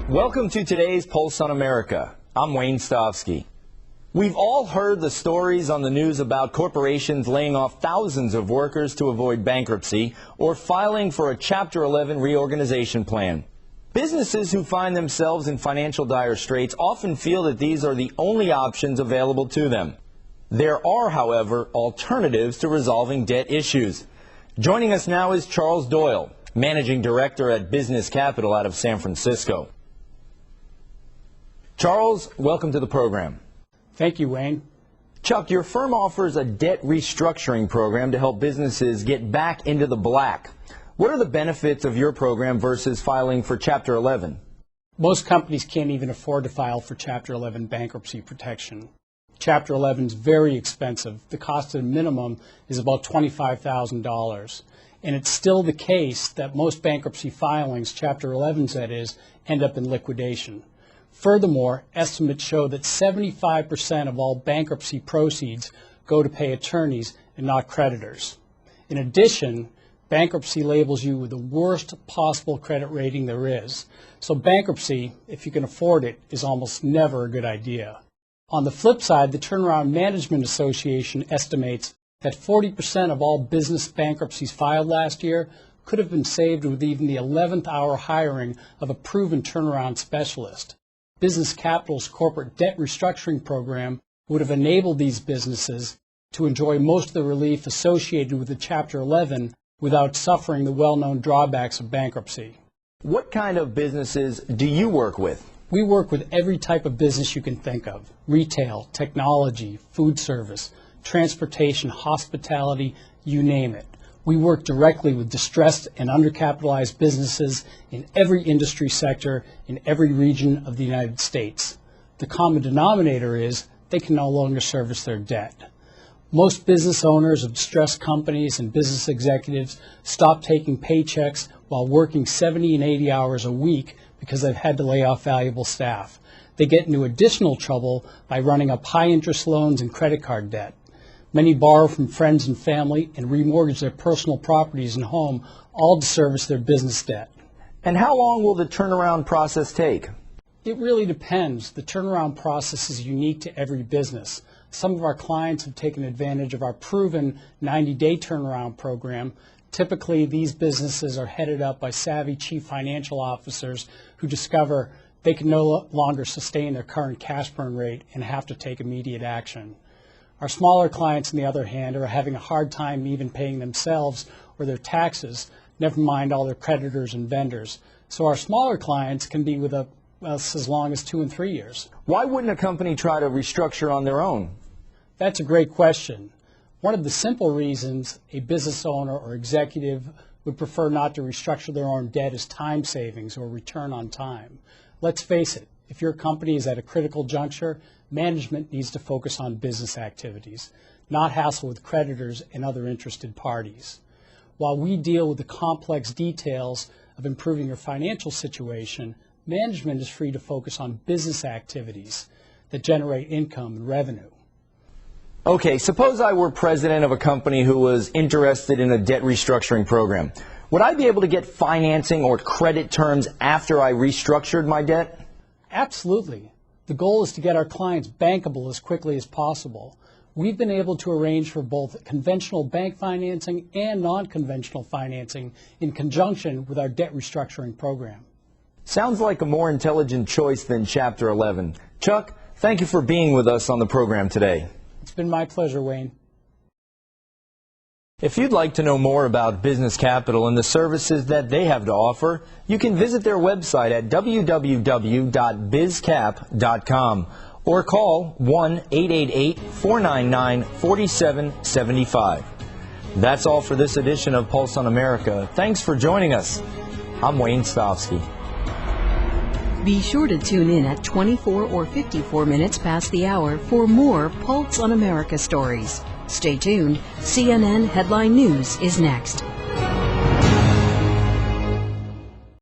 Welcome to today's Pulse on America. I'm Wayne Stofsky. We've all heard the stories on the news about corporations laying off thousands of workers to avoid bankruptcy or filing for a Chapter 11 reorganization plan. Businesses who find themselves in financial dire straits often feel that these are the only options available to them. There are, however, alternatives to resolving debt issues. Joining us now is Charles Doyle, Managing Director at Business Capital out of San Francisco. Charles, welcome to the program. Thank you, Wayne. Chuck, your firm offers a debt restructuring program to help businesses get back into the black. What are the benefits of your program versus filing for Chapter 11? Most companies can't even afford to file for Chapter 11 bankruptcy protection. Chapter 11 is very expensive. The cost of the minimum is about $25,000. And it's still the case that most bankruptcy filings, Chapter 11s that is, end up in liquidation. Furthermore, estimates show that 75% of all bankruptcy proceeds go to pay attorneys and not creditors. In addition, bankruptcy labels you with the worst possible credit rating there is. So bankruptcy, if you can afford it, is almost never a good idea. On the flip side, the Turnaround Management Association estimates that 40% of all business bankruptcies filed last year could have been saved with even the 11th hour hiring of a proven turnaround specialist. Business Capital's corporate debt restructuring program would have enabled these businesses to enjoy most of the relief associated with the Chapter 11 without suffering the well-known drawbacks of bankruptcy. What kind of businesses do you work with? We work with every type of business you can think of: retail, technology, food service, transportation, hospitality, you name it. We work directly with distressed and undercapitalized businesses in every industry sector in every region of the United States. The common denominator is they can no longer service their debt. Most business owners of distressed companies and business executives stop taking paychecks while working 70 and 80 hours a week because they've had to lay off valuable staff. They get into additional trouble by running up high interest loans and credit card debt. Many borrow from friends and family and remortgage their personal properties and home, all to service their business debt. And how long will the turnaround process take? It really depends. The turnaround process is unique to every business. Some of our clients have taken advantage of our proven 90-day turnaround program. Typically, these businesses are headed up by savvy chief financial officers who discover they can no longer sustain their current cash burn rate and have to take immediate action. Our smaller clients, on the other hand, are having a hard time even paying themselves or their taxes, never mind all their creditors and vendors. So our smaller clients can be with us as long as 2 and 3 years. Why wouldn't a company try to restructure on their own? That's a great question. One of the simple reasons a business owner or executive would prefer not to restructure their own debt is time savings or return on time. Let's face it, if your company is at a critical juncture, management needs to focus on business activities, not hassle with creditors and other interested parties. While we deal with the complex details of improving your financial situation, management is free to focus on business activities that generate income and revenue. Okay, suppose I were president of a company who was interested in a debt restructuring program. Would I be able to get financing or credit terms after I restructured my debt? Absolutely. The goal is to get our clients bankable as quickly as possible. We've been able to arrange for both conventional bank financing and non-conventional financing in conjunction with our debt restructuring program. Sounds like a more intelligent choice than Chapter 11. Chuck, thank you for being with us on the program today. It's been my pleasure, Wayne. If you'd like to know more about Business Capital and the services that they have to offer, you can visit their website at www.bizcap.com or call 1-888-499-4775. That's all for this edition of Pulse on America. Thanks for joining us. I'm Wayne Stofsky. Be sure to tune in at 24 or 54 minutes past the hour for more Pulse on America stories. Stay tuned. CNN Headline News is next.